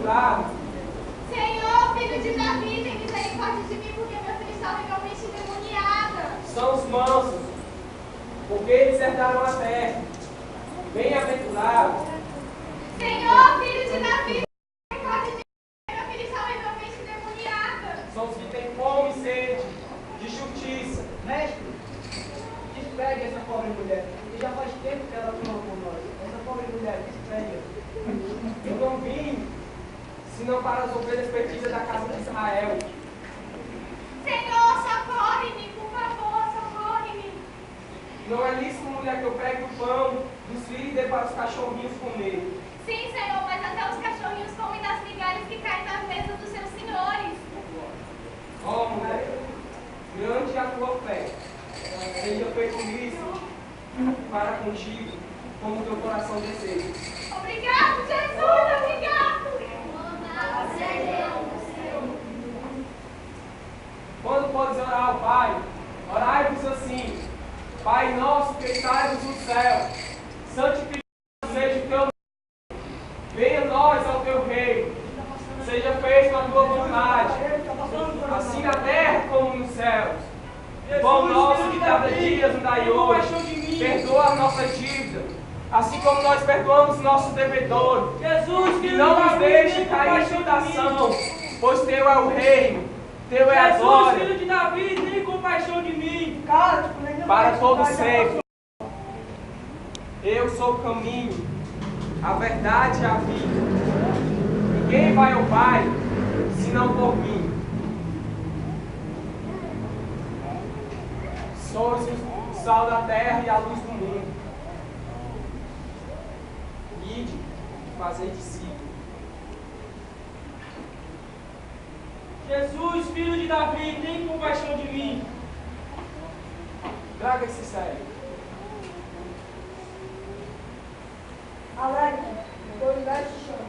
bem-aventurado. Senhor, filho de Davi, tem misericórdia de mim, porque meu filho está legalmente endemoniada. São os mansos, porque eles herdaram a terra. Bem-aventurado. Senhor, filho de Davi, tem misericórdia de mim, porque meu filho está legalmente endemoniada. São os que têm fome e sede de justiça. Mestre, despegue essa pobre mulher. E já faz tempo que ela clama por nós. Essa pobre mulher, despegue. Eu não vim senão para as ovelhas perdidas da casa de Israel. Senhor, socorre-me, por favor, socorre-me. Não é lícito, mulher, que eu pregue o pão dos filhos e dê para os cachorrinhos comer. Sim, Senhor, mas até os cachorrinhos comem das migalhas que caem na mesa dos seus senhores. Ó, mulher, grande é a tua fé. Seja feito isso para contigo, como teu coração deseja. Obrigado, Jesus, obrigado. Quando podes orar ao Pai, orai-vos assim: Pai nosso que estás no céu, santificado seja o teu nome. Venha a nós ao teu reino. Seja feita a tua vontade, assim na terra como nos céus. O pão nosso de cada dia nos dai hoje. Perdoa a nossa dívida, assim como nós perdoamos nossos devedores. Jesus, E não nos deixe cair em tentação, pois teu é o reino, teu é a Jesus, glória, filho de Davi, tem compaixão de mim. para todo sempre. Eu sou o caminho, a verdade e a vida. Ninguém vai ao Pai, senão por mim. Sois o sal da terra e a luz do mundo. Ide e fazei discípulos. Jesus, filho de Davi, tem compaixão de mim. Traga esse sério. Alegre, autoridade te chama.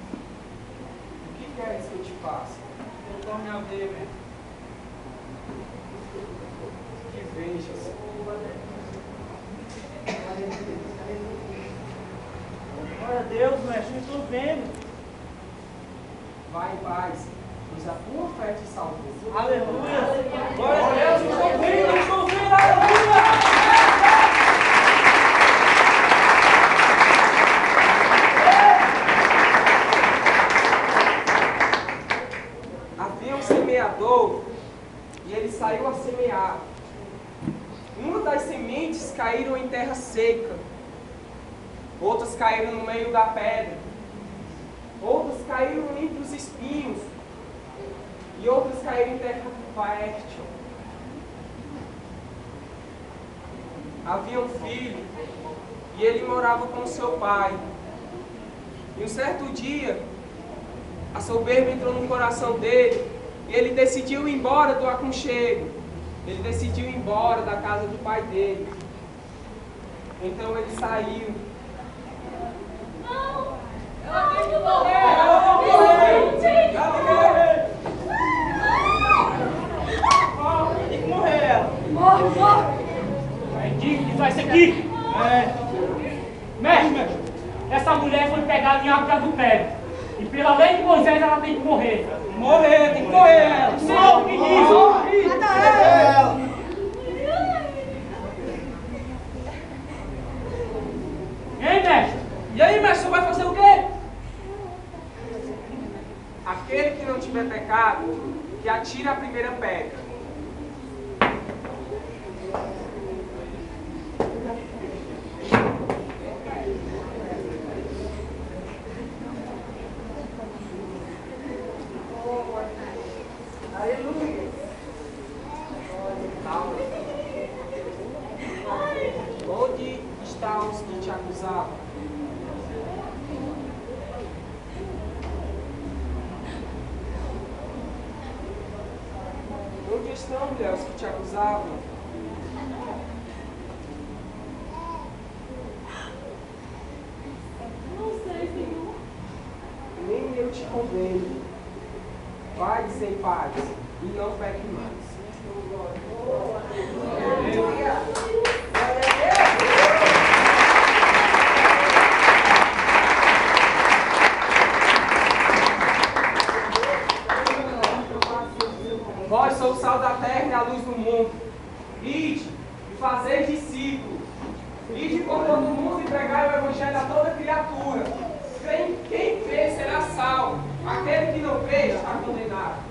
O que queres que eu te faça? Eu torne a ver, mestre. Que vejas. Glória a Deus, mestre, eu estou vendo. Vai em paz, pois a tua fé te salvou. Aleluia. Glória a Deus, eu estou vendo, aleluia. Havia um semeador e ele saiu a semear. Uma das sementes caíram em terra seca, outras caíram no meio da pedra, outras caíram entre os espinhos e outras caíram em terra fértil. Havia um filho e ele morava com seu pai. E um certo dia, a soberba entrou no coração dele e ele decidiu ir embora do aconchego. Ele decidiu ir embora da casa do pai dele. Então ele saiu. Não, eu tenho que morrer. Tem que morrer ela. Isso vai ser aqui. Mestre, essa mulher foi pegada em ato de adultério. E pela lei de Moisés ela tem que morrer. Morrer, tem que morrer ela. Senhor, que diz? Hein, mestre? E aí, mestre, você vai fazer o quê? Aquele que não tiver pecado, que atire a primeira pedra. Aleluia. Onde estão os que te acusavam? Onde estão, mulher, os que te acusavam? Não sei, Senhor. Nem eu convém. Vai sem paz e não peque mais. Vós sois o sal da terra e a luz do mundo. Ide e fazei discípulos. Ide por todo mundo e pregai o evangelho a toda criatura. Quem crê será salvo. Aquele que não crê está condenado.